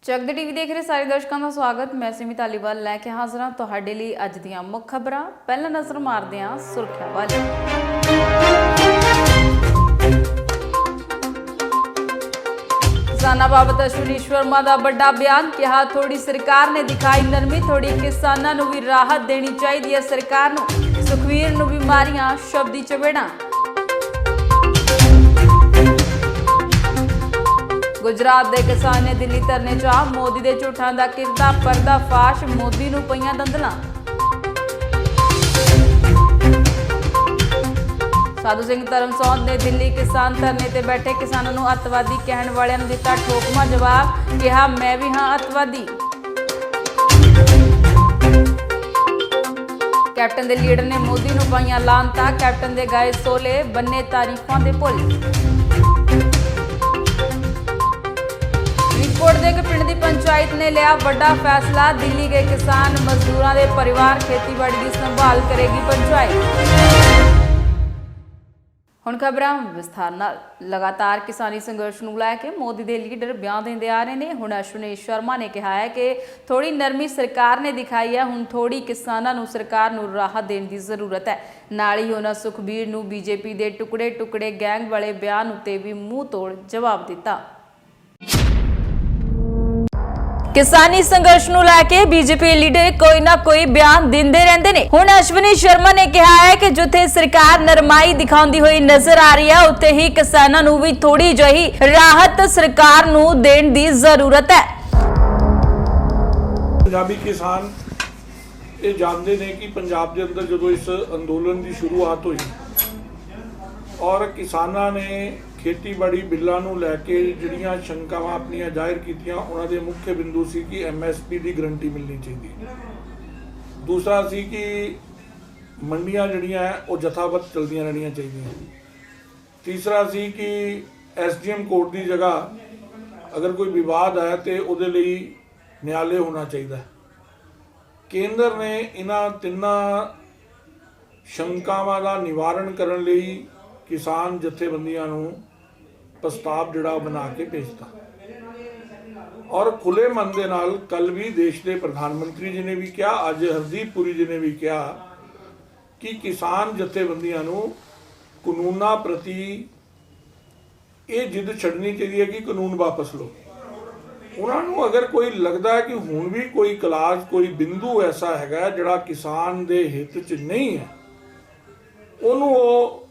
ਜਗਤ ਟੀਵੀ ਦੇਖ ਰਹੇ ਸਾਰੇ ਦਰਸ਼ਕਾਂ ਦਾ ਸਵਾਗਤ। ਮੈਂ ਸਿਮੀ ਧਾਲੀਵਾਲ ਲੈ ਕੇ ਹਾਜ਼ਰ ਹਾਂ ਤੁਹਾਡੇ ਲਈ ਅੱਜ ਦੀਆਂ ਮੁੱਖ ਖਬਰਾਂ। ਪਹਿਲਾਂ ਨਜ਼ਰ ਮਾਰਦੇ ਹਾਂ ਸੁਰੱਖਿਆ ਵੱਲ। किसाना बाबत अश्विनी शर्मा का बड़ा बयान, कहा थोड़ी सरकार ने दिखाई नरमी, थोड़ी किसानों नूं भी राहत देनी चाहिए है सरकार नूं। सुखवीर नूं बीमारियां शब्दी चपेड़ा। गुजरात के किसान ने दिल्ली धरने च मोदी के झूठां दा किरदा पर्दाफाश, मोदी नूं पईयां दंदलां। साधु सिंह धर्मसौत ने दिल्ली किसान धरने ते बैठे किसानों नूं अतवादी कहण वालियां नूं दिता ठोकमा जवाब, कहा मैं भी हाँ अतवादी। कैप्टन दे लीडर ने मोदी नूं पाईयां लानतां, कैप्टन दे गाए सोले बन्ने तारीफां दे पुल। फरीदकोट दे पिंड दी पंचायत ने लिया बड़ा फैसला, दिल्ली के किसान मजदूरां दे परिवार खेतीबाड़ी की संभाल करेगी पंचायत। ਹੁਣ ਖਬਰਾਂ ਵਿਸਥਾਰ ਨਾਲ। ਲਗਾਤਾਰ ਕਿਸਾਨੀ ਸੰਘਰਸ਼ ਨੂੰ ਲੈ ਕੇ ਮੋਦੀ ਦੇ ਲੀਡਰ ਬਿਆਨ ਦਿੰਦੇ ਆ ਰਹੇ ਨੇ। ਹੁਣ ਅਸ਼ਵਨੀ ਸ਼ਰਮਾ ਨੇ ਕਿਹਾ ਹੈ ਕਿ ਥੋੜੀ ਨਰਮੀ ਸਰਕਾਰ ਨੇ ਦਿਖਾਈ ਹੈ, ਹੁਣ ਥੋੜੀ ਕਿਸਾਨਾਂ ਨੂੰ ਸਰਕਾਰ ਨੂੰ ਰਾਹਤ ਦੇਣ ਦੀ ਜ਼ਰੂਰਤ ਹੈ। ਨਾਲ ਹੀ ਉਹਨਾਂ ਸੁਖਬੀਰ ਨੂੰ ਬੀਜੇਪੀ ਦੇ ਟੁਕੜੇ ਗੈਂਗ ਵਾਲੇ ਬਿਆਨ ਉੱਤੇ ਵੀ ਮੂੰਹ ਤੋੜ ਜਵਾਬ ਦਿੱਤਾ। किसानी संघर्ष ਨੂੰ ਲੈ ਕੇ बीजेपी लीडर कोई ना कोई बयान ਦਿੰਦੇ ਰਹਿੰਦੇ ਨੇ। ਹੁਣ ਅਸ਼ਵਨੀ ਸ਼ਰਮਾ ਨੇ ਕਿਹਾ ਹੈ ਕਿ ਜਿੱਥੇ ਸਰਕਾਰ ਨਰਮਾਈ ਦਿਖਾਉਂਦੀ ਹੋਈ ਨਜ਼ਰ ਆ ਰਹੀ ਹੈ, ਉੱਥੇ ਹੀ ਕਿਸਾਨਾਂ ਨੂੰ ਵੀ ਥੋੜੀ ਜਿਹੀ ਰਾਹਤ ਸਰਕਾਰ ਨੂੰ ਦੇਣ ਦੀ ਜ਼ਰੂਰਤ ਹੈ। ਪੰਜਾਬੀ ਕਿਸਾਨ ਇਹ ਜਾਣਦੇ ਨੇ ਕਿ ਪੰਜਾਬ ਦੇ ਅੰਦਰ ਜਦੋਂ ਇਸ ਅੰਦੋਲਨ ਦੀ ਸ਼ੁਰੂਆਤ ਹੋਈ ਔਰ ਕਿਸਾਨਾਂ ਨੇ ਖੇਤੀਬਾੜੀ ਬਿੱਲਾਂ ਨੂੰ ਲੈ ਕੇ ਜਿਹੜੀਆਂ ਸ਼ੰਕਾਵਾਂ ਆਪਣੀਆਂ ਜ਼ਾਹਿਰ ਕੀਤੀਆਂ, ਉਹਨਾਂ ਦੇ ਮੁੱਖ ਬਿੰਦੂ ਸੀ ਕਿ MSP ਦੀ ਗਰੰਟੀ ਮਿਲਣੀ ਚਾਹੀਦੀ। ਦੂਸਰਾ ਸੀ ਕਿ ਮੰਡੀਆਂ ਜਿਹੜੀਆਂ ਉਹ ਜਥਾਬੱਧ ਚਲਦੀਆਂ ਰਹਿਣੀਆਂ ਚਾਹੀਦੀਆਂ। ਤੀਸਰਾ ਸੀ ਕਿ SDM ਕੋਰਟ ਦੀ ਜਗ੍ਹਾ ਅਗਰ ਕੋਈ ਵਿਵਾਦ ਹੈ ਤੇ ਉਹਦੇ ਲਈ ਨਿਆਲੇ ਹੋਣਾ ਚਾਹੀਦਾ। ਕੇਂਦਰ ਨੇ ਇਹਨਾਂ ਤਿੰਨਾਂ ਸ਼ੰਕਾਵਾਂ ਦਾ ਨਿਵਾਰਨ ਕਰਨ ਲਈ ਕਿਸਾਨ ਜਥੇਬੰਦੀਆਂ ਨੂੰ ਪ੍ਰਸਤਾਵ ਜਿਹੜਾ ਬਣਾ ਕੇ ਭੇਜਤਾ ਔਰ ਖੁੱਲੇ ਮਨ ਦੇ ਨਾਲ ਕੱਲ ਵੀ ਦੇਸ਼ ਦੇ ਪ੍ਰਧਾਨ ਮੰਤਰੀ ਜੀ ਨੇ ਵੀ ਕਿਹਾ, ਅੱਜ ਹਰਦੀਪ ਪੁਰੀ ਜੀ ਨੇ ਵੀ ਕਿਹਾ ਕਿ ਕਿਸਾਨ ਜਥੇਬੰਦੀਆਂ ਨੂੰ ਕਾਨੂੰਨਾਂ ਪ੍ਰਤੀ ਇਹ ਜਿੱਦ ਛੱਡਣੀ ਚਾਹੀਦੀ ਹੈ ਕਿ ਕਾਨੂੰਨ ਵਾਪਸ ਲਓ। ਉਹਨਾਂ ਨੂੰ ਅਗਰ ਕੋਈ ਲੱਗਦਾ ਹੈ ਕਿ ਹੁਣ ਵੀ ਕੋਈ ਕਲਾਸ ਕੋਈ ਬਿੰਦੂ ਐਸਾ ਹੈਗਾ ਜਿਹੜਾ ਕਿਸਾਨ ਦੇ ਹਿੱਤ 'ਚ ਨਹੀਂ ਹੈ, ਉਹਨੂੰ ਉਹ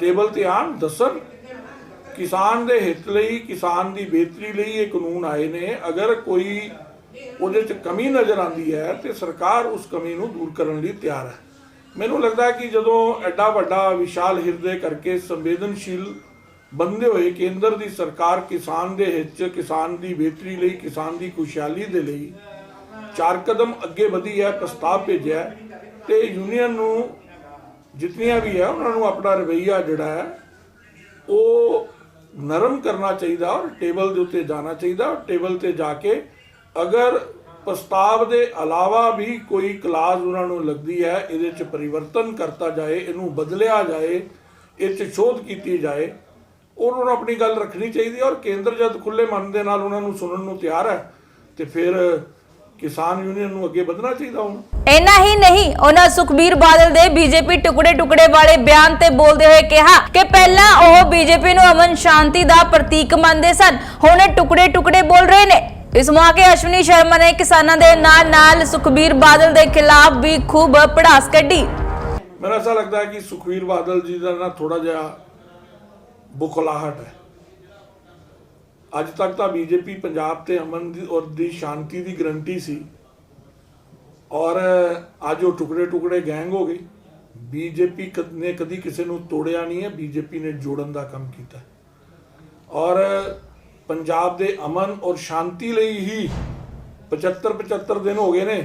ਟੇਬਲ ਤੇ ਆਣ ਦੱਸਣ। ਕਿਸਾਨ ਦੇ ਹਿੱਤ ਲਈ, ਕਿਸਾਨ ਦੀ ਬਿਹਤਰੀ ਲਈ ਇਹ ਕਾਨੂੰਨ ਆਏ ਨੇ। ਅਗਰ ਕੋਈ ਉਹਦੇ 'ਚ ਕਮੀ ਨਜ਼ਰ ਆਉਂਦੀ ਹੈ ਤੇ ਸਰਕਾਰ ਉਸ ਕਮੀ ਨੂੰ ਦੂਰ ਕਰਨ ਲਈ ਤਿਆਰ ਹੈ। ਮੈਨੂੰ ਲੱਗਦਾ ਕਿ ਜਦੋਂ ਐਡਾ ਵੱਡਾ ਵਿਸ਼ਾਲ ਹਿਰਦੇ ਕਰਕੇ ਸੰਵੇਦਨਸ਼ੀਲ ਬੰਦੇ ਹੋਏ ਕੇਂਦਰ ਦੀ ਸਰਕਾਰ ਕਿਸਾਨ ਦੇ ਹਿੱਤ 'ਚ, ਕਿਸਾਨ ਦੀ ਬਿਹਤਰੀ ਲਈ, ਕਿਸਾਨ ਦੀ ਖੁਸ਼ਹਾਲੀ ਦੇ ਲਈ 4 ਕਦਮ ਅੱਗੇ ਵਧੀ ਹੈ, ਪ੍ਰਸਤਾਵ ਭੇਜਿਆ ਤੇ ਯੂਨੀਅਨ ਨੂੰ ਜਿਤਨੀਆਂ ਵੀ ਹੈ ਉਹਨਾਂ ਨੂੰ ਆਪਣਾ ਰਵੱਈਆ ਜਿਹੜਾ ਹੈ ਉਹ ਨਰਮ ਕਰਨਾ ਚਾਹੀਦਾ ਔਰ ਟੇਬਲ ਦੇ ਉੱਤੇ ਜਾਣਾ ਚਾਹੀਦਾ। ਟੇਬਲ ਤੇ ਜਾ ਕੇ ਅਗਰ ਪ੍ਰਸਤਾਵ ਦੇ ਇਲਾਵਾ ਵੀ ਕੋਈ ਕਲਾਜ਼ ਉਹਨਾਂ ਨੂੰ ਲੱਗਦੀ ਹੈ, ਇਹਦੇ 'ਚ ਪਰਿਵਰਤਨ ਕਰਤਾ ਜਾਏ, ਇਹਨੂੰ ਬਦਲਿਆ ਜਾਏ, ਇਹ 'ਚ ਸੋਧ ਕੀਤੀ ਜਾਏ, ਉਹਨਾਂ ਨੂੰ ਆਪਣੀ ਗੱਲ ਰੱਖਣੀ ਚਾਹੀਦੀ ਔਰ ਕੇਂਦਰ ਜਦ ਖੁੱਲੇ ਮਨ ਦੇ ਨਾਲ ਉਹਨਾਂ ਨੂੰ ਸੁਣਨ ਨੂੰ ਤਿਆਰ ਹੈ ਤੇ ਫਿਰ ਕਿਸਾਨ ਯੂਨੀਅਨ ਨੂੰ ਅੱਗੇ ਵਧਣਾ ਚਾਹੀਦਾ। ਹੁਣ ਇੰਨਾ ਹੀ ਨਹੀਂ, ਉਹਨਾਂ ਸੁਖਬੀਰ ਬਾਦਲ ਦੇ ਬੀਜੇਪੀ ਟੁਕੜੇ ਵਾਲੇ ਬਿਆਨ ਤੇ ਬੋਲਦੇ ਹੋਏ ਕਿਹਾ ਕਿ ਪਹਿਲਾਂ ਉਹ ਬੀਜੇਪੀ ਨੂੰ ਅਮਨ ਸ਼ਾਂਤੀ ਦਾ ਪ੍ਰਤੀਕ ਮੰਨਦੇ ਸਨ, ਹੁਣ ਟੁਕੜੇ ਬੋਲ ਰਹੇ ਨੇ। ਇਸ ਮੌਕੇ ਅਸ਼ਵਨੀ ਸ਼ਰਮਾ ਨੇ ਕਿਸਾਨਾਂ ਦੇ ਨਾਲ ਸੁਖਬੀਰ ਬਾਦਲ ਦੇ ਖਿਲਾਫ ਵੀ ਖੂਬ ਭੜਾਸ ਕੱਢੀ। ਮੈਨੂੰ ਐਸਾ ਲੱਗਦਾ ਹੈ ਕਿ ਸੁਖਬੀਰ ਬਾਦਲ ਜੀ ਦਾ ਨਾ ਥੋੜਾ ਜਿਹਾ ਬੁਖਲਾਹਟ ਹੈ। ਅੱਜ ਤੱਕ ਤਾਂ ਬੀਜੇਪੀ ਪੰਜਾਬ ਤੇ ਅਮਨ ਦੀ ਔਰ ਦੀ ਸ਼ਾਂਤੀ ਦੀ ਗਰੰਟੀ ਸੀ ਔਰ ਅੱਜ ਉਹ ਟੁਕੜੇ ਗੈਂਗ ਹੋ ਗਈ। ਬੀਜੇਪੀ ਨੇ ਕਦੀ ਕਿਸੇ ਨੂੰ ਤੋੜਿਆ ਨਹੀਂ ਹੈ, ਬੀਜੇਪੀ ਨੇ ਜੋੜਨ ਦਾ ਕੰਮ ਕੀਤਾ ਔਰ ਪੰਜਾਬ ਦੇ ਅਮਨ ਔਰ ਸ਼ਾਂਤੀ ਲਈ ਹੀ 75 ਦਿਨ ਹੋ ਗਏ ਨੇ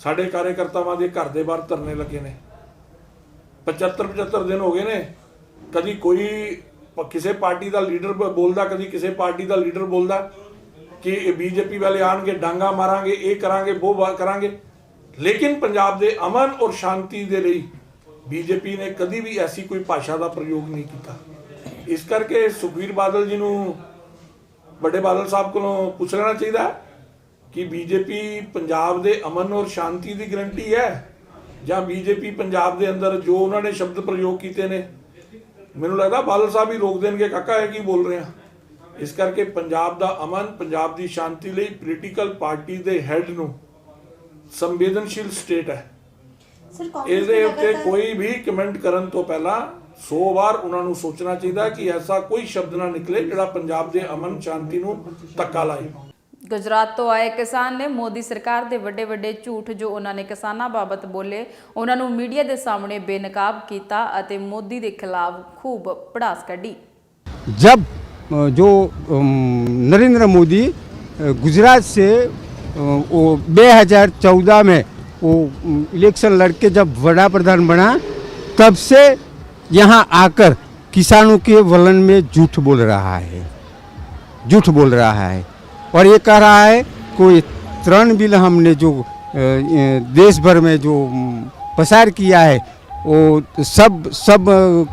ਸਾਡੇ ਕਾਰਜਕਰਤਾਵਾਂ ਦੇ ਘਰ ਦੇ ਬਾਹਰ ਧਰਨੇ ਲੱਗੇ ਨੇ। 75 ਦਿਨ ਹੋ ਗਏ ਨੇ। ਕਦੀ ਕੋਈ ਕਿਸੇ ਪਾਰਟੀ ਦਾ ਲੀਡਰ ਬੋਲਦਾ, ਕਦੀ ਕਿਸੇ ਪਾਰਟੀ ਦਾ ਲੀਡਰ ਬੋਲਦਾ ਕਿ ਬੀਜੇਪੀ ਵਾਲੇ ਆਣਗੇ, ਡਾਂਗਾ ਮਾਰਾਂਗੇ, ਇਹ ਕਰਾਂਗੇ, ਉਹ ਕਰਾਂਗੇ। ਲੇਕਿਨ ਪੰਜਾਬ ਦੇ ਅਮਨ ਔਰ ਸ਼ਾਂਤੀ ਦੇ ਲਈ ਬੀਜੇਪੀ ਨੇ ਕਦੀ ਵੀ ਐਸੀ ਕੋਈ ਭਾਸ਼ਾ ਦਾ ਪ੍ਰਯੋਗ ਨਹੀਂ ਕੀਤਾ। ਇਸ ਕਰਕੇ ਸੁਖਬੀਰ ਬਾਦਲ ਜੀ ਨੂੰ ਵੱਡੇ ਬਾਦਲ ਸਾਹਿਬ ਕੋਲੋਂ ਪੁੱਛ ਲੈਣਾ ਚਾਹੀਦਾ ਕਿ ਬੀਜੇਪੀ ਪੰਜਾਬ ਦੇ ਅਮਨ ਔਰ ਸ਼ਾਂਤੀ ਦੀ ਗਰੰਟੀ ਹੈ ਜਾਂ ਬੀਜੇਪੀ ਪੰਜਾਬ ਦੇ ਅੰਦਰ ਜੋ ਉਹਨਾਂ ਨੇ ਸ਼ਬਦ ਪ੍ਰਯੋਗ ਕੀਤੇ ਨੇ, ਮੈਨੂੰ ਲੱਗਦਾ ਬਾਦਲ ਸਾਹਿਬ ਹੀ ਰੋਕ ਦੇਣਗੇ ਕਾਕਾ ਇਹ ਕੀ ਬੋਲ ਰਹੇ ਆ। ਇਸ ਕਰਕੇ ਪੰਜਾਬ ਦਾ ਅਮਨ, ਪੰਜਾਬ ਦੀ ਸ਼ਾਂਤੀ ਲਈ ਪੋਲੀਟੀਕਲ ਪਾਰਟੀ ਦੇ ਹੈੱਡ ਨੂੰ ਸੰਵੇਦਨਸ਼ੀਲ ਸਟੇਟ ਹੈ, ਇਹਦੇ ਉੱਤੇ ਕੋਈ ਵੀ ਕਮੈਂਟ ਕਰਨ ਤੋਂ ਪਹਿਲਾਂ 100 ਵਾਰ ਉਹਨਾਂ ਨੂੰ ਸੋਚਣਾ ਚਾਹੀਦਾ ਕਿ ਐਸਾ ਕੋਈ ਸ਼ਬਦ ਨਾ ਨਿਕਲੇ ਜਿਹੜਾ ਪੰਜਾਬ ਦੇ ਅਮਨ ਸ਼ਾਂਤੀ ਨੂੰ ਧੱਕਾ ਲਾਏ। ਗੁਜਰਾਤ ਤੋਂ ਆਏ ਕਿਸਾਨ ਨੇ ਮੋਦੀ ਸਰਕਾਰ ਦੇ ਵੱਡੇ ਝੂਠ ਜੋ ਉਹਨਾਂ ਨੇ ਕਿਸਾਨਾਂ ਬਾਬਤ ਬੋਲੇ ਉਹਨਾਂ ਨੂੰ ਮੀਡੀਆ ਦੇ ਸਾਹਮਣੇ ਬੇਨਕਾਬ ਕੀਤਾ ਅਤੇ ਮੋਦੀ ਦੇ ਖਿਲਾਫ ਖੂਬ ਪੜਾਸ ਕੱਢੀ। जब जो नरेंद्र मोदी गुजरात से वो 2014 में वो इलेक्शन लड़के जब वड़ा प्रधान बना तब से यहाँ आकर किसानों के वलन में झूठ बोल रहा है और ये कह रहा है कोई 3 बिल हमने जो देश भर में जो प्रसार किया है वो सब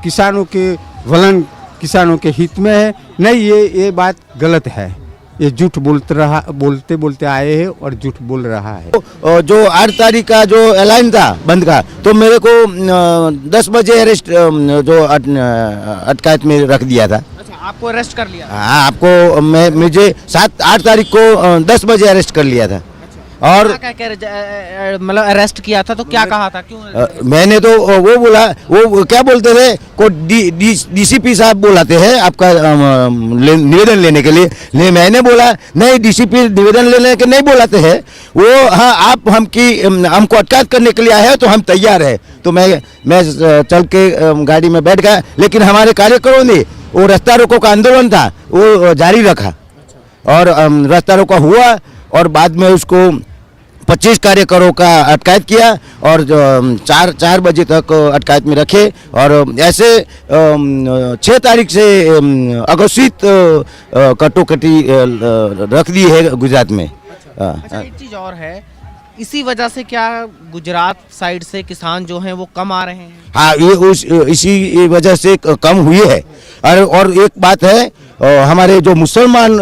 किसानों के वलन किसानों के हित में है। नहीं, ये बात गलत है, ये झूठ बोलते आए हैं और झूठ बोल रहा है। जो 8 तारीख का जो ऐलान था बंद का, तो मेरे को 10 बजे अरेस्ट जो अटकायत में रख दिया था। अच्छा, आपको अरेस्ट कर लिया? हाँ, आपको मुझे 8 तारीख को 10 बजे अरेस्ट कर लिया था। और मतलब अरेस्ट किया था तो क्या कहा था, क्यों? मैंने तो वो बोला, वो क्या बोलते थे को डीसीपी साहब बुलाते हैं आपका निवेदन लेने के लिए। मैंने बोला नहीं, डीसीपी निवेदन लेने के नहीं बुलाते हैं वो। हाँ, आप हमको अटकायत करने के लिए आए हैं तो हम तैयार है। तो मैं चल के गाड़ी में बैठ गया, लेकिन हमारे कार्यकर्ताओं ने वो रास्ता रोको का आंदोलन था वो जारी रखा और रास्ता रोका हुआ और बाद में उसको 25 कार्यकरों का अटकायत किया और 4 बजे तक अटकायत में रखे। और ऐसे 6 तारीख से अघोषित कटोकटी रख दी है गुजरात में। अच्छा, एक चीज़ और है, इसी वजह से क्या गुजरात साइड से किसान जो हैं वो कम आ रहे हैं? हाँ, ये इसी वजह से कम हुई है। और एक बात है, हमारे जो मुसलमान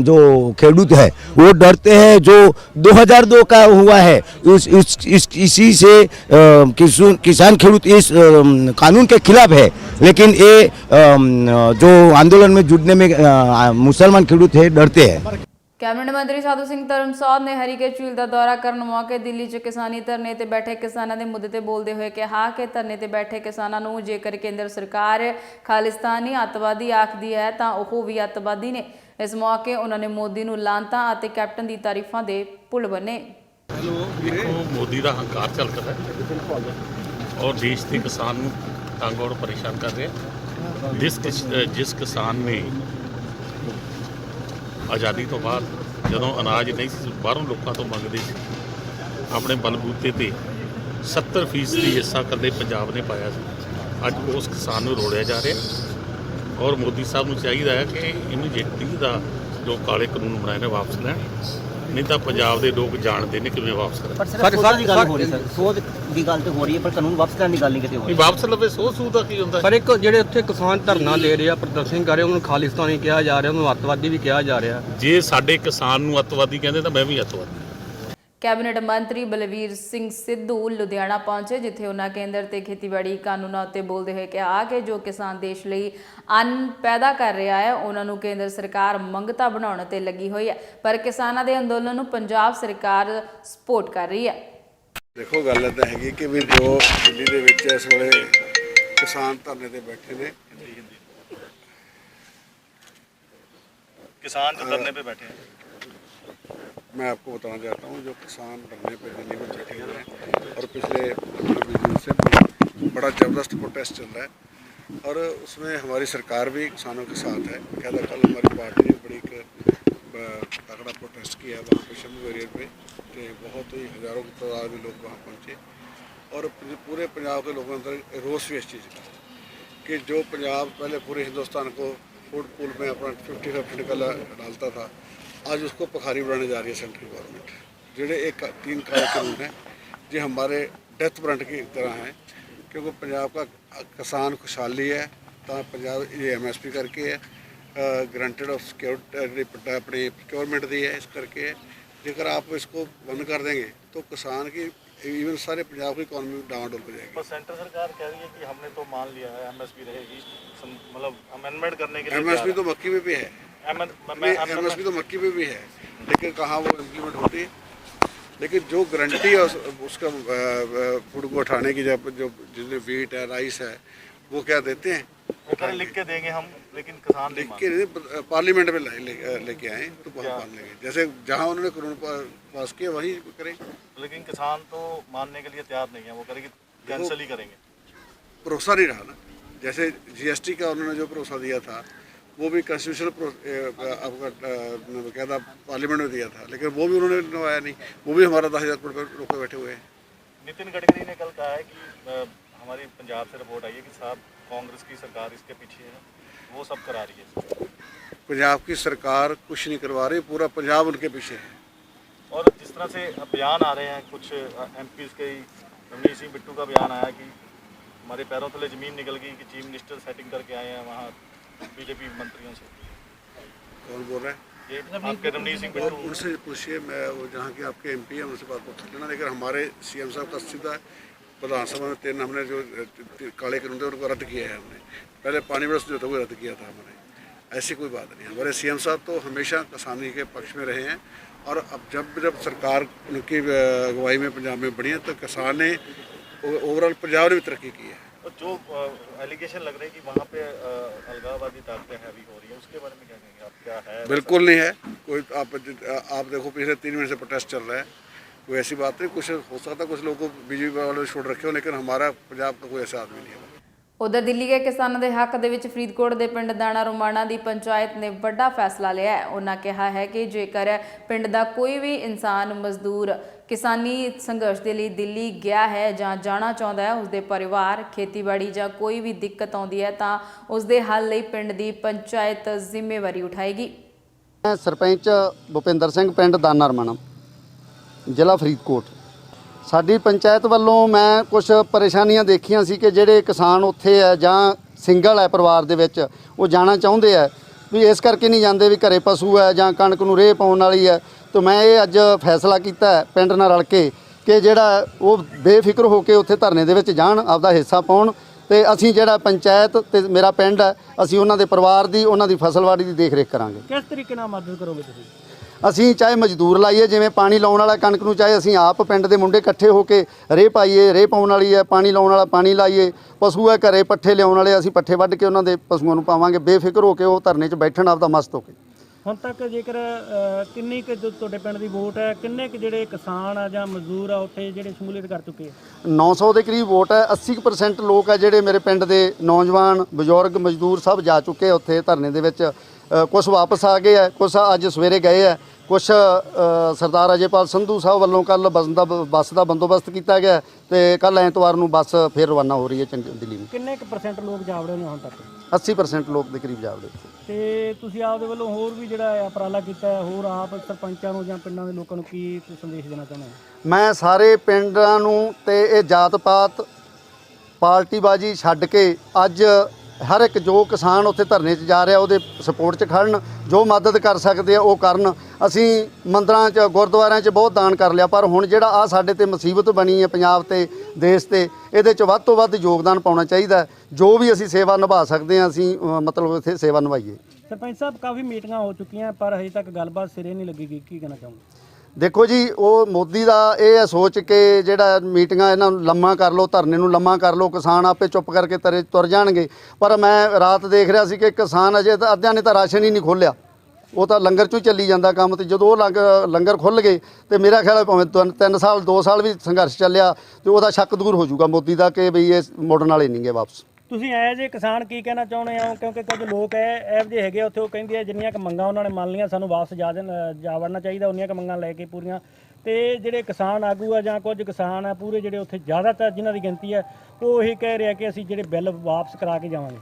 जो खेडूत है वो डरते हैं, जो 2002 का हुआ है इसी से किसान खेडूत इस कानून के खिलाफ है। लेकिन ये जो आंदोलन में जुड़ने में मुसलमान खेडूत है डरते हैं। ਕੈਬਨਿਟ ਮੰਤਰੀ ਸਾਧੂ ਸਿੰਘ ਧਰਮਸੌਤ ਨੇ ਹਰੀਕੇ ਝੀਲ ਦਾ ਦੌਰਾ ਕਰਨ ਮੌਕੇ ਦਿੱਲੀ 'ਚ ਕਿਸਾਨੀ ਧਰਨੇ ਤੇ ਬੈਠੇ ਕਿਸਾਨਾਂ ਦੇ ਮੁੱਦੇ ਤੇ ਬੋਲਦੇ ਹੋਏ ਕਿਹਾ ਕਿ ਧਰਨੇ ਤੇ ਬੈਠੇ ਕਿਸਾਨਾਂ ਨੂੰ ਜੇਕਰ ਕੇਂਦਰ ਸਰਕਾਰ ਖਾਲਿਸਤਾਨੀ ਅੱਤਵਾਦੀ ਆਖਦੀ ਹੈ ਤਾਂ ਉਹ ਵੀ ਅੱਤਵਾਦੀ ਨੇ। ਇਸ ਮੌਕੇ ਉਹਨਾਂ ਨੇ ਮੋਦੀ ਨੂੰ ਲਾਂਤਾਂ ਅਤੇ ਕੈਪਟਨ ਦੀ ਤਾਰੀਫਾਂ ਦੇ ਪੁੱਲ ਬੰਨੇ। ਦੇਖੋ, ਮੋਦੀ ਦਾ ਹੰਕਾਰ ਝਲਕਦਾ ਹੈ ਔਰ ਦੇਸ਼ ਦੇ ਕਿਸਾਨ ਨੂੰ ਤੰਗ ਔਰ ਪਰੇਸ਼ਾਨ ਕਰ ਰਿਹਾ। ਜਿਸ ਕਿਸਾਨ ਨੇ ਆਜ਼ਾਦੀ ਤੋਂ ਬਾਅਦ ਜਦੋਂ ਅਨਾਜ ਨਹੀਂ ਸੀ ਬਾਹਰੋਂ ਲੋਕਾਂ ਤੋਂ ਮੰਗਦੇ ਸੀ, ਆਪਣੇ ਬਲਬੂਤੇ ਤੇ 70% ਹਿੱਸਾ ਇਕੱਲੇ ਪੰਜਾਬ ਨੇ ਪਾਇਆ ਸੀ। ਅੱਜ ਉਸ ਕਿਸਾਨ ਨੂੰ ਰੋੜਿਆ ਜਾ ਰਿਹਾ ਔਰ ਮੋਦੀ ਸਾਹਿਬ ਨੂੰ ਚਾਹੀਦਾ ਹੈ ਕਿ ਇਮੀਡੀਏਟਲੀ ਦਾ ਜੋ ਕਾਲੇ ਕਾਨੂੰਨ ਬਣਾਏ ਨੇ ਵਾਪਸ ਲੈਣ, ਨਹੀਂ ਤਾਂ ਪੰਜਾਬ ਦੇ ਲੋਕ ਜਾਣਦੇ ਨੇ ਕਿਵੇਂ ਵਾਪਸ ਕਰਨ। ਸੋਧ ਦੀ ਗੱਲ ਹੋ ਰਹੀ, ਸਰ ਸੋਧ ਦੀ ਗੱਲ ਤੇ ਹੋ ਰਹੀ ਹੈ, ਪਰ ਕਾਨੂੰਨ ਵਾਪਸ ਲੈਣ ਦੀ ਗੱਲ ਨਹੀਂ ਕਿਤੇ ਹੋ ਰਹੀ। ਵਾਪਸ ਲਵੇ ਸੋਧ ਦਾ ਕੀ ਹੁੰਦਾ? ਪਰ ਇੱਕ ਜਿਹੜੇ ਉੱਥੇ ਕਿਸਾਨ ਧਰਨਾ ਦੇ ਰਹੇ ਆ, ਪ੍ਰਦਰਸ਼ਨ ਕਰ ਰਹੇ, ਉਹਨਾਂ ਨੂੰ ਖਾਲਿਸਤਾਨੀ ਕਿਹਾ ਜਾ ਰਿਹਾ, ਉਹਨੂੰ ਅੱਤਵਾਦੀ ਵੀ ਕਿਹਾ ਜਾ ਰਿਹਾ। ਜੇ ਸਾਡੇ ਕਿਸਾਨ ਨੂੰ ਅੱਤਵਾਦੀ ਕਹਿੰਦੇ ਤਾਂ ਮੈਂ ਵੀ ਅੱਤਵਾਦੀ। ਕੈਬਨਿਟ ਮੰਤਰੀ ਬਲਵੀਰ ਸਿੰਘ ਸਿੱਧੂ ਲੁਧਿਆਣਾ ਪਹੁੰਚੇ, ਜਿੱਥੇ ਉਹਨਾਂ ਕੇਂਦਰ ਤੇ ਖੇਤੀਬਾੜੀ ਕਾਨੂੰਨਾਂ ਉੱਤੇ ਬੋਲਦੇ ਹੋਏ ਕਿਹਾ ਕਿ ਜੋ ਕਿਸਾਨ ਦੇਸ਼ ਲਈ ਅੰਨ ਪੈਦਾ ਕਰ ਰਿਹਾ ਹੈ ਉਹਨਾਂ ਨੂੰ ਕੇਂਦਰ ਸਰਕਾਰ ਮੰਗਤਾ ਬਣਾਉਣ ਤੇ ਲੱਗੀ ਹੋਈ ਹੈ, ਪਰ ਕਿਸਾਨਾਂ ਦੇ ਅੰਦੋਲਨ ਨੂੰ ਪੰਜਾਬ ਸਰਕਾਰ ਸਪੋਰਟ ਕਰ ਰਹੀ ਹੈ। ਦੇਖੋ, ਗੱਲ ਤਾਂ ਹੈਗੀ ਕਿ ਵੀ ਜੋ ਦਿੱਲੀ ਦੇ ਵਿੱਚ ਇਸ ਵੇਲੇ ਕਿਸਾਨ ਧਰਨੇ ਤੇ ਬੈਠੇ ਨੇ, किसान जो धरने पे बैठे हैं, मैं आपको बताना चाहता हूँ जो किसान धरने पे दिल्ली में बैठे हैं और पिछले 15-20 दिन से बड़ा ज़बरदस्त प्रोटेस्ट चल रहा है और उसमें हमारी सरकार भी किसानों के साथ है। क्या कल हमारी पार्टी ने बड़ी तगड़ा प्रोटेस्ट किया वहाँ पे शंभू एरिया पे, तो बहुत ही हज़ारों की तादाद में लोग वहाँ पहुँचे और पूरे पंजाब के लोगों के अंदर रोष भी इस चीज़ का कि जो पंजाब पहले पूरे हिंदुस्तान को फूड पूल में अपना 50% का डालता था, आज उसको पखारी बनाने जा रही है सेंट्रल गवर्नमेंट। जोड़े एक 3 काले कानून हैं जो हमारे डेथ वारंट की तरह हैं, क्योंकि पंजाब का किसान खुशहाली है तो पंजाब ये MSP करके है ਗਰੰਟਡ ਆਫ ਸਿक्योरिटी अपनी प्रोक्योरमेंट दी है। इस करके जेकर आप इसको बंद कर देंगे तो किसान की इवन सारे पंजाब की इकॉनमी डामाडोल हो जाएगी। पर सेंट्रल सरकार कह रही है कि हमने तो मान लिया है एमएसपी रहेगी, मतलब अमेंडमेंट करने के लिए एमएसपी तो मक्की में भी है, एमएसपी तो मक्की में भी है, लेकिन कहाँ वो इम्प्लीमेंट होती है। लेकिन जो गारंटी है उसका फूड को उठाने की, जब जो जितने वीट है राइस है वो क्या देते हैं, लिख के देंगे हम, लेकिन किसान लिख के पार्लियामेंट में लेके आए तो मान लेंगे। जैसे जहाँ उन्होंने कानून पास किया वही करेंगे। लेकिन किसान तो मानने के लिए तैयार नहीं है, वो करेंगे कैंसिल ही करेंगे। भरोसा नहीं रहा ना। जैसे जीएसटी का उन्होंने जो भरोसा दिया था वो भी कॉन्स्टिट्यूशनल आपका क्या था पार्लियामेंट में दिया था, लेकिन वो भी उन्होंने निभाया नहीं। वो भी हमारा 10,000 करोड़ पर रोके बैठे हुए हैं। नितिन गडकरी ने कल कहा है कि हमारी पंजाब से रिपोर्ट आई है कि साहब कांग्रेस की सरकार इसके पीछे है, वो सब करा रही है। पंजाब की सरकार कुछ नहीं करवा रही, पूरा पंजाब उनके पीछे है। और जिस तरह से बयान आ रहे हैं कुछ एमपी के, रमनीत सिंह बिट्टू का बयान आया कि हमारे पैरों तले ज़मीन निकल गई कि चीफ मिनिस्टर सेटिंग करके आए हैं वहाँ बीजेपी मंत्रियों से। कौन बोल रहा है? ये आपके रमनीत सिंह बिट्टू। उनसे पूछिए, मैं वो जहाँ के आपके एमपी हैं उनसे बात कर लेना। लेकिन हमारे सीएम साहब का सीधा विधानसभा में 3 हमने जो काले कानून थे उनको रद्द किया है। हमने पहले पानी बरस जो था वो रद्द किया था हमने। ऐसी कोई बात नहीं। हमारे सीएम साहब तो हमेशा किसानी के पक्ष में रहे हैं, और अब जब सरकार उनकी अगुवाई में पंजाब में बनी है तो किसान ने ओवरऑल पंजाब ने भी तरक्की की है। और जो एलिगेशन लग रहे हैं कि वहाँ पे अलगाववादी ताकतें हैवी हो रही हैं, उसके बारे में क्या कहेंगे आप? क्या है? बिल्कुल नहीं है कोई। आप देखो पिछले 3 महीने से प्रोटेस्ट चल रहा है, कोई ऐसी बात नहीं। कुछ हो सकता है कुछ लोगों को बीजेपी वालों ने छोड़ रखे हो, लेकिन हमारा पंजाब का कोई ऐसा आदमी नहीं है। ਉਧਰ ਦਿੱਲੀ ਦੇ ਕਿਸਾਨਾਂ ਦੇ ਹੱਕ ਦੇ ਵਿੱਚ ਫਰੀਦਕੋਟ ਦੇ ਪਿੰਡ ਦਾਣਾ ਰੋਮਾਣਾ ਦੀ ਪੰਚਾਇਤ ਨੇ ਵੱਡਾ ਫੈਸਲਾ ਲਿਆ ਹੈ। ਉਹਨਾਂ ਕਿਹਾ ਹੈ ਕਿ ਜੇਕਰ ਪਿੰਡ ਦਾ ਕੋਈ ਵੀ ਇਨਸਾਨ ਮਜ਼ਦੂਰ ਕਿਸਾਨੀ ਸੰਘਰਸ਼ ਦੇ ਲਈ ਦਿੱਲੀ ਗਿਆ ਹੈ ਜਾਂ ਜਾਣਾ ਚਾਹੁੰਦਾ ਹੈ, ਉਸਦੇ ਪਰਿਵਾਰ ਖੇਤੀਬਾੜੀ ਜਾਂ ਕੋਈ ਵੀ ਦਿੱਕਤ ਆਉਂਦੀ ਹੈ ਤਾਂ ਉਸਦੇ ਹੱਲ ਲਈ ਪਿੰਡ ਦੀ ਪੰਚਾਇਤ ਜ਼ਿੰਮੇਵਾਰੀ ਉਠਾਏਗੀ। ਸਰਪੰਚ ਭੁਪਿੰਦਰ ਸਿੰਘ ਪਿੰਡ ਦਾਣਾ ਰੋਮਾਣਾ ਜ਼ਿਲ੍ਹਾ ਫਰੀਦਕੋਟ। ਸਾਡੀ ਪੰਚਾਇਤ ਵੱਲੋਂ ਮੈਂ ਕੁਝ ਪਰੇਸ਼ਾਨੀਆਂ ਦੇਖੀਆਂ ਸੀ ਕਿ ਜਿਹੜੇ ਕਿਸਾਨ ਉੱਥੇ ਹੈ ਜਾਂ ਸਿੰਗਲ ਹੈ ਪਰਿਵਾਰ ਦੇ ਵਿੱਚ, ਉਹ ਜਾਣਾ ਚਾਹੁੰਦੇ ਆ ਵੀ ਇਸ ਕਰਕੇ ਨਹੀਂ ਜਾਂਦੇ ਵੀ ਘਰੇ ਪਸ਼ੂ ਹੈ ਜਾਂ ਕਣਕ ਨੂੰ ਰੇਹ ਪਾਉਣ ਵਾਲੀ ਹੈ। ਤਾਂ ਮੈਂ ਇਹ ਅੱਜ ਫੈਸਲਾ ਕੀਤਾ ਪਿੰਡ ਨਾਲ ਰਲ ਕੇ ਕਿ ਜਿਹੜਾ ਉਹ ਬੇਫਿਕਰ ਹੋ ਕੇ ਉੱਥੇ ਧਰਨੇ ਦੇ ਵਿੱਚ ਜਾਣ, ਆਪਦਾ ਹਿੱਸਾ ਪਾਉਣ, ਤੇ ਅਸੀਂ ਜਿਹੜਾ ਪੰਚਾਇਤ ਤੇ ਮੇਰਾ ਪਿੰਡ ਹੈ ਅਸੀਂ ਉਹਨਾਂ ਦੇ ਪਰਿਵਾਰ ਦੀ, ਉਹਨਾਂ ਦੀ ਫਸਲਵਾੜੀ ਦੀ ਦੇਖ ਰੇਖ ਕਰਾਂਗੇ। ਕਿਸ ਤਰੀਕੇ ਨਾਲ ਮਦਦ ਕਰੋਗੇ ਤੁਸੀਂ? ਅਸੀਂ ਚਾਹੇ ਮਜ਼ਦੂਰ ਲਾਈਏ, ਜਿਵੇਂ ਪਾਣੀ ਲਾਉਣ ਵਾਲਾ ਕਣਕ ਨੂੰ, ਚਾਹੇ ਅਸੀਂ ਆਪ ਪਿੰਡ ਦੇ ਮੁੰਡੇ ਇਕੱਠੇ ਹੋ ਕੇ ਰੇਹ ਪਾਈਏ, ਰੇਹ ਪਾਉਣ ਵਾਲੀ ਹੈ, ਪਾਣੀ ਲਾਉਣ ਵਾਲਾ ਪਾਣੀ ਲਾਈਏ, ਪਸ਼ੂ ਹੈ ਘਰੇ ਪੱਠੇ ਲਿਆਉਣ ਵਾਲੇ ਅਸੀਂ ਪੱਠੇ ਵੱਢ ਕੇ ਉਹਨਾਂ ਦੇ ਪਸ਼ੂਆਂ ਨੂੰ ਪਾਵਾਂਗੇ, ਬੇਫਿਕਰ ਹੋ ਕੇ ਉਹ ਧਰਨੇ 'ਚ ਬੈਠਣ ਆਪਦਾ ਮਸਤ ਹੋ ਕੇ। ਹੁਣ ਤੱਕ ਜੇਕਰ ਕਿੰਨੀ ਕੁ ਤੁਹਾਡੇ ਪਿੰਡ ਦੀ ਵੋਟ ਹੈ, ਕਿੰਨੇ ਕੁ ਜਿਹੜੇ ਕਿਸਾਨ ਆ ਜਾਂ ਮਜ਼ਦੂਰ ਆ ਉੱਥੇ ਜਿਹੜੇ ਸ਼ਮੂਲੀਅਤ ਕਰ ਚੁੱਕੇ ਆ? 900 ਦੇ ਕਰੀਬ ਵੋਟ ਹੈ। 80% ਲੋਕ ਆ ਜਿਹੜੇ ਮੇਰੇ ਪਿੰਡ ਦੇ ਨੌਜਵਾਨ, ਬਜ਼ੁਰਗ, ਮਜ਼ਦੂਰ ਸਭ ਜਾ ਚੁੱਕੇ ਉੱਥੇ ਧਰਨੇ ਦੇ ਵਿੱਚ। ਕੁਝ ਵਾਪਸ ਆ ਗਏ ਆ, ਕੁਝ ਅੱਜ ਸਵੇਰੇ ਗਏ ਆ, ਕੁਝ ਸਰਦਾਰ ਅਜੇਪਾਲ ਸੰਧੂ ਸਾਹਿਬ ਵੱਲੋਂ ਕੱਲ ਬੱਸ ਦਾ ਬੰਦੋਬਸਤ ਕੀਤਾ ਗਿਆ ਤੇ ਕੱਲ ਐਤਵਾਰ ਨੂੰ ਬੱਸ ਫਿਰ ਰਵਾਨਾ ਹੋ ਰਹੀ ਹੈ ਦਿੱਲੀ ਨੂੰ। ਕਿੰਨੇ ਕੁ % ਲੋਕ ਜਾਵੜੇ ਨੇ ਹੁਣ ਤੱਕ? 80% ਲੋਕ ਦੇ ਕਰੀਬ ਜਾਵੜੇ। ਤੇ ਤੁਸੀਂ ਆਪਦੇ ਵੱਲੋਂ ਹੋਰ ਵੀ ਜਿਹੜਾ ਉਪਰਾਲਾ ਕੀਤਾ ਹੈ, ਹੋਰ ਆਪ ਸਰਪੰਚਾਂ ਨੂੰ ਜਾਂ ਪਿੰਡਾਂ ਦੇ ਲੋਕਾਂ ਨੂੰ ਕੀ ਸੰਦੇਸ਼ ਦੇਣਾ ਚਾਹੁੰਦੇ ਹੋ? ਮੈਂ ਸਾਰੇ ਪਿੰਡਾਂ ਨੂੰ ਤੇ ਇਹ ਜਾਤ ਪਾਤ ਪਾਰਟੀਬਾਜ਼ੀ ਛੱਡ ਕੇ ਅੱਜ ਹਰ ਇੱਕ ਜੋ ਕਿਸਾਨ ਉੱਥੇ ਧਰਨੇ 'ਚ ਜਾ ਰਿਹਾ ਉਹਦੇ ਸਪੋਰਟ 'ਚ ਖੜਨ, ਜੋ ਮਦਦ ਕਰ ਸਕਦੇ ਆ ਉਹ ਕਰਨ। ਅਸੀਂ ਮੰਦਰਾਂ 'ਚ ਗੁਰਦੁਆਰਿਆਂ 'ਚ ਬਹੁਤ ਦਾਨ ਕਰ ਲਿਆ, ਪਰ ਹੁਣ ਜਿਹੜਾ ਆ ਸਾਡੇ ਤੇ ਮੁਸੀਬਤ ਬਣੀ ਹੈ ਪੰਜਾਬ ਤੇ ਦੇਸ਼ ਤੇ, ਇਹਦੇ 'ਚ ਵੱਧ ਤੋਂ ਵੱਧ ਯੋਗਦਾਨ ਪਾਉਣਾ ਚਾਹੀਦਾ। ਜੋ ਵੀ ਅਸੀਂ ਸੇਵਾ ਨਿਭਾ ਸਕਦੇ ਹਾਂ ਅਸੀਂ ਮਤਲਬ ਇੱਥੇ ਸੇਵਾ ਨਿਭਾਈਏ। ਸਰਪੰਚ ਸਾਹਿਬ ਕਾਫੀ ਮੀਟਿੰਗਾਂ ਹੋ ਚੁੱਕੀਆਂ ਪਰ ਹਜੇ ਤੱਕ ਗੱਲਬਾਤ ਸਿਰੇ ਨਹੀਂ ਲੱਗੀ, ਕੀ ਕਹਿਣਾ ਚਾਹੋਗੇ? ਦੇਖੋ ਜੀ, ਉਹ ਮੋਦੀ ਦਾ ਇਹ ਹੈ ਸੋਚ ਕੇ ਜਿਹੜਾ ਮੀਟਿੰਗਾਂ ਇਹਨਾਂ ਨੂੰ ਲੰਮਾ ਕਰ ਲਓ, ਧਰਨੇ ਨੂੰ ਲੰਮਾ ਕਰ ਲਓ, ਕਿਸਾਨ ਆਪੇ ਚੁੱਪ ਕਰਕੇ ਤੁਰ ਜਾਣਗੇ। ਪਰ ਮੈਂ ਰਾਤ ਦੇਖ ਰਿਹਾ ਸੀ ਕਿ ਕਿਸਾਨ ਅਜੇ ਤਾਂ ਅੱਧਿਆਂ ਨੇ ਤਾਂ ਰਾਸ਼ਨ ਹੀ ਨਹੀਂ ਖੋਲ੍ਹਿਆ, ਉਹ ਤਾਂ ਲੰਗਰ 'ਚੋਂ ਚੱਲੀ ਜਾਂਦਾ ਕੰਮ। ਤੇ ਜਦੋਂ ਉਹ ਲੰਗਰ ਖੁੱਲ੍ਹ ਗਏ ਤੇ ਮੇਰਾ ਖਿਆਲ ਹੈ ਭਾਵੇਂ 3 ਸਾਲ 2 ਸਾਲ ਵੀ ਸੰਘਰਸ਼ ਚੱਲਿਆ ਤੇ ਉਹਦਾ ਸ਼ੱਕ ਦੂਰ ਹੋ ਜਾਊਗਾ ਮੋਦੀ ਦਾ ਕਿ ਬਈ ਇਹ ਮੁੜਨ ਵਾਲੇ ਨਹੀਂ ਗੇ ਵਾਪਸ। ਤੁਸੀਂ ਐਜ਼ ਏ ਕਿਸਾਨ ਕੀ ਕਹਿਣਾ ਚਾਹੁੰਦੇ ਹੋ? ਕਿਉਂਕਿ ਕੁਝ ਲੋਕ ਇਹੋ ਜਿਹੇ ਹੈਗੇ ਉੱਥੇ, ਉਹ ਕਹਿੰਦੇ ਆ ਜਿੰਨੀਆਂ ਕੁ ਮੰਗਾਂ ਉਹਨਾਂ ਨੇ ਮੰਨ ਲਈਆਂ ਸਾਨੂੰ ਵਾਪਸ ਜਾ ਵੜਨਾ ਚਾਹੀਦਾ, ਉਨੀਆਂ ਕੁ ਮੰਗਾਂ ਲੈ ਕੇ ਪੂਰੀਆਂ। ਤੇ ਜਿਹੜੇ ਕਿਸਾਨ ਆਗੂ ਆ ਜਾਂ ਕੁਝ ਕਿਸਾਨ ਆ ਪੂਰੇ ਜਿਹੜੇ ਉੱਥੇ ਜ਼ਿਆਦਾਤਰ ਜਿਨ੍ਹਾਂ ਦੀ ਗਿਣਤੀ ਹੈ ਉਹ ਇਹ ਕਹਿ ਰਿਹਾ ਕਿ ਅਸੀਂ ਜਿਹੜੇ ਬਿੱਲ ਵਾਪਸ ਕਰਾ ਕੇ ਜਾਵਾਂਗੇ।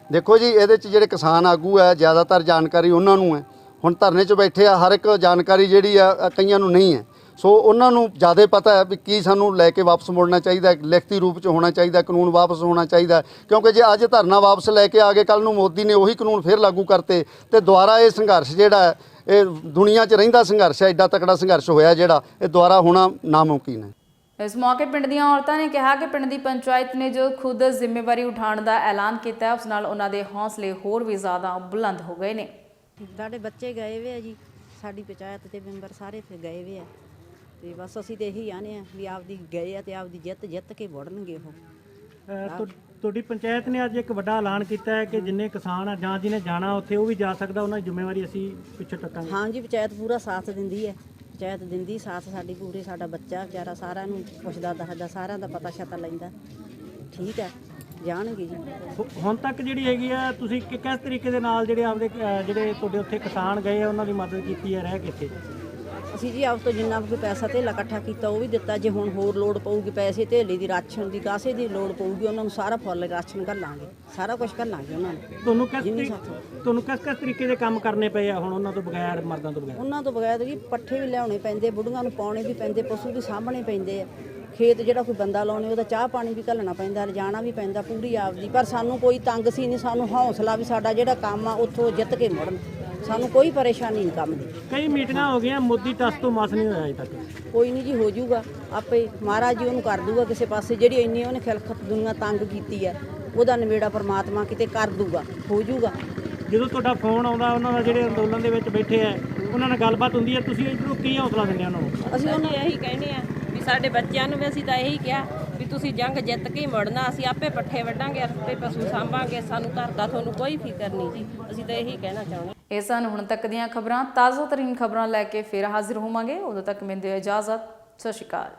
ਦੇਖੋ ਜੀ, ਇਹਦੇ 'ਚ ਜਿਹੜੇ ਕਿਸਾਨ ਆਗੂ ਹੈ ਜ਼ਿਆਦਾਤਰ ਜਾਣਕਾਰੀ ਉਹਨਾਂ ਨੂੰ ਹੈ। ਹੁਣ ਧਰਨੇ 'ਚ ਬੈਠੇ ਆ, ਹਰ ਇੱਕ ਜਾਣਕਾਰੀ ਜਿਹੜੀ ਆ ਕਈਆਂ ਨੂੰ ਨਹੀਂ ਹੈ। ਸੋ ਉਹਨਾਂ ਨੂੰ ਜ਼ਿਆਦਾ ਪਤਾ ਹੈ ਵੀ ਕੀ ਸਾਨੂੰ ਲੈ ਕੇ ਵਾਪਸ ਮੁੜਨਾ ਚਾਹੀਦਾ ਹੈ, ਲਿਖਤੀ ਰੂਪ 'ਚ ਹੋਣਾ ਚਾਹੀਦਾ, ਕਾਨੂੰਨ ਵਾਪਸ ਹੋਣਾ ਚਾਹੀਦਾ, ਕਿਉਂਕਿ ਜੇ ਅੱਜ ਧਰਨਾ ਵਾਪਸ ਲੈ ਕੇ ਆ ਗਏ, ਕੱਲ ਨੂੰ ਮੋਦੀ ਨੇ ਉਹੀ ਕਾਨੂੰਨ ਫਿਰ ਲਾਗੂ ਕਰਤੇ ਤੇ ਦੁਬਾਰਾ ਇਹ ਸੰਘਰਸ਼ ਜਿਹੜਾ ਹੈ, ਇਹ ਦੁਨੀਆ 'ਚ ਰਹਿੰਦਾ ਸੰਘਰਸ਼ ਹੈ, ਐਡਾ ਤਕੜਾ ਸੰਘਰਸ਼ ਹੋਇਆ ਜਿਹੜਾ, ਇਹ ਦੁਬਾਰਾ ਹੋਣਾ ਨਾਮੁਮਕਿਨ ਹੈ। ਇਸ ਮੌਕੇ ਪਿੰਡ ਦੀਆਂ ਔਰਤਾਂ ਨੇ ਕਿਹਾ ਕਿ ਪਿੰਡ ਦੀ ਪੰਚਾਇਤ ਨੇ ਜੋ ਖੁਦ ਜ਼ਿੰਮੇਵਾਰੀ ਉਠਾਉਣ ਦਾ ਐਲਾਨ ਕੀਤਾ ਹੈ, ਉਸ ਨਾਲ ਉਹਨਾਂ ਦੇ ਹੌਸਲੇ ਹੋਰ ਵੀ ਜ਼ਿਆਦਾ ਬੁਲੰਦ ਹੋ ਗਏ ਨੇ। ਸਾਡੇ ਬੱਚੇ ਗਏ ਵੇ ਆ ਜੀ, ਸਾਡੀ ਪੰਚਾਇਤ ਦੇ ਮੈਂਬਰ ਸਾਰੇ ਫਿਰ ਗਏ ਵੇ ਆ ਤੇ ਬਸ ਅਸੀਂ ਤੇ ਇਹੀ ਆਨੇ ਆ ਵੀ ਆਪਦੀ ਗਏ ਆ ਤੇ ਆਪਦੀ ਜਿੱਤ ਕੇ ਵੜਨਗੇ ਉਹ। ਤੁਹਾਡੀ ਪੰਚਾਇਤ ਨੇ ਅੱਜ ਇੱਕ ਵੱਡਾ ਐਲਾਨ ਕੀਤਾ ਹੈ ਕਿ ਜਿੰਨੇ ਕਿਸਾਨ ਆ ਜਾਂ ਜਿਹਨੇ ਜਾਣਾ ਉੱਥੇ ਉਹ ਵੀ ਜਾ ਸਕਦਾ, ਉਹਨਾਂ ਦੀ ਜ਼ਿੰਮੇਵਾਰੀ ਅਸੀਂ ਪਿੱਛੇ ਟੱਕਾਂਗੇ। ਹਾਂ ਜੀ, ਪੰਚਾਇਤ ਪੂਰਾ ਸਾਥ ਦਿੰਦੀ ਹੈ, ਪੰਚਾਇਤ ਦਿੰਦੀ ਸਾਥ ਸਾਡੀ ਪੂਰੇ। ਸਾਡਾ ਬੱਚਾ ਵਿਚਾਰਾ ਸਾਰਿਆਂ ਨੂੰ ਪੁੱਛਦਾ ਦੱਸਦਾ, ਸਾਰਿਆਂ ਦਾ ਪਤਾ ਸ਼ਤਾ ਲੈਂਦਾ। ਠੀਕ ਹੈ, ਜਾਣਗੇ ਜੀ। ਹੁਣ ਤੱਕ ਜਿਹੜੀ ਹੈਗੀ ਆ ਤੁਸੀਂ ਕਿਸ ਤਰੀਕੇ ਦੇ ਨਾਲ ਜਿਹੜੇ ਆਪਦੇ ਜਿਹੜੇ ਤੁਹਾਡੇ ਉੱਥੇ ਕਿਸਾਨ ਗਏ ਆ ਉਹਨਾਂ ਦੀ ਮਦਦ ਕੀਤੀ ਹੈ ਰਹਿ ਕੇ ਇੱਥੇ? ਅਸੀਂ ਜੀ ਆਪ ਤੋਂ ਜਿੰਨਾ ਵੀ ਪੈਸਾ ਧੇਲਾ ਇਕੱਠਾ ਕੀਤਾ ਉਹ ਵੀ ਦਿੱਤਾ। ਜੇ ਹੁਣ ਹੋਰ ਲੋੜ ਪਊਗੀ ਪੈਸੇ ਧੇਲੇ ਦੀ, ਰਾਸ਼ਨ ਦੀ, ਕਾਸੇ ਦੀ ਲੋੜ ਪਊਗੀ, ਉਹਨਾਂ ਨੂੰ ਸਾਰਾ ਫੁੱਲ ਰਾਸ਼ਨ ਘੱਲਾਂਗੇ, ਸਾਰਾ ਕੁਝ ਘੱਲਾਂਗੇ ਉਹਨਾਂ ਨੂੰ। ਤੁਹਾਨੂੰ ਕਿਸ ਤਰੀਕੇ ਦੇ ਕੰਮ ਕਰਨੇ ਪਏ ਆ ਹੁਣ ਉਹਨਾਂ ਤੋਂ ਬਗੈਰ, ਮਰਦਾਂ ਤੋਂ ਬਗੈਰ? ਉਹਨਾਂ ਤੋਂ ਬਗੈਰ ਜੀ ਪੱਠੇ ਵੀ ਲਿਆਉਣੇ ਪੈਂਦੇ, ਬੁੱਢੀਆਂ ਨੂੰ ਪਾਉਣੇ ਵੀ ਪੈਂਦੇ, ਪਸ਼ੂ ਵੀ ਸਾਂਭਣੇ ਪੈਂਦੇ ਆ, ਖੇਤ ਜਿਹੜਾ ਕੋਈ ਬੰਦਾ ਲਾਉਣੇ ਉਹਦਾ ਚਾਹ ਪਾਣੀ ਵੀ ਘੱਲਣਾ ਪੈਂਦਾ, ਲਿਜਾਣਾ ਵੀ ਪੈਂਦਾ ਪੂਰੀ ਆਪਦੀ। ਪਰ ਸਾਨੂੰ ਕੋਈ ਤੰਗ ਸੀ ਨਹੀਂ, ਸਾਨੂੰ ਹੌਸਲਾ ਵੀ ਸਾਡਾ ਜਿਹੜਾ ਕੰਮ ਆ ਉੱਥੋਂ ਜਿੱਤ ਕੇ ਮੁੜਨ, ਸਾਨੂੰ ਕੋਈ ਪਰੇਸ਼ਾਨੀ ਨਹੀਂ ਕੰਮ ਦੀ। ਕਈ ਮੀਟਿੰਗਾਂ ਹੋ ਗਈਆਂ, ਮੋਦੀ ਟਸ ਤੋਂ ਮਸ ਨਹੀਂ ਹੋਇਆ ਅਜੇ ਤੱਕ। ਕੋਈ ਨਹੀਂ ਜੀ, ਹੋ ਜਾਊਗਾ ਆਪੇ, ਮਹਾਰਾਜ ਜੀ ਉਹਨੂੰ ਕਰ ਦੂਗਾ ਕਿਸੇ ਪਾਸੇ। ਜਿਹੜੀ ਇੰਨੀ ਉਹਨੇ ਖਿਲਖਤ ਦੁਨੀਆ ਤੰਗ ਕੀਤੀ ਹੈ ਉਹਦਾ ਨਿਬੇੜਾ ਪਰਮਾਤਮਾ ਕਿਤੇ ਕਰ ਦੂਗਾ, ਹੋ ਜਾਊਗਾ। ਜਦੋਂ ਤੁਹਾਡਾ ਫੋਨ ਆਉਂਦਾ ਉਹਨਾਂ ਦਾ ਜਿਹੜੇ ਅੰਦੋਲਨ ਦੇ ਵਿੱਚ ਬੈਠੇ ਆ ਉਹਨਾਂ ਨਾਲ ਗੱਲਬਾਤ ਹੁੰਦੀ ਹੈ, ਤੁਸੀਂ ਇੱਧਰੋਂ ਕੀ ਹੌਸਲਾ ਦਿੰਦੇ ਉਹਨਾਂ ਨੂੰ? ਅਸੀਂ ਉਹਨੂੰ ਇਹੀ ਕਹਿੰਦੇ ਆ ਵੀ ਸਾਡੇ ਬੱਚਿਆਂ ਨੂੰ ਵੀ ਅਸੀਂ ਤਾਂ ਇਹੀ ਕਿਹਾ ਵੀ ਤੁਸੀਂ ਜੰਗ ਜਿੱਤ ਕੇ ਹੀ ਮੁੜਨਾ, ਅਸੀਂ ਆਪੇ ਪੱਠੇ ਵੱਢਾਂਗੇ, ਆਪੇ ਪਸ਼ੂ ਸਾਂਭਾਂਗੇ, ਸਾਨੂੰ ਘਰ ਦਾ ਤੁਹਾਨੂੰ ਕੋਈ ਫਿਕਰ ਨਹੀਂ ਜੀ। ਅਸੀਂ ਤਾਂ ਇਹੀ ਕਹਿਣਾ ਚਾਹੁੰਦੇ। ਇਹ ਸਨ ਹੁਣ ਤੱਕ ਦੀਆਂ ਖਬਰਾਂ। ਤਾਜ਼ਾ ਤਰੀਨ ਖਬਰਾਂ ਲੈ ਕੇ ਫਿਰ ਹਾਜ਼ਰ ਹੋਵਾਂਗੇ। ਉਦੋਂ ਤੱਕ ਮੈਨੂੰ ਦਿਓ ਇਜਾਜ਼ਤ। ਸਤਿ ਸ਼੍ਰੀ ਅਕਾਲ।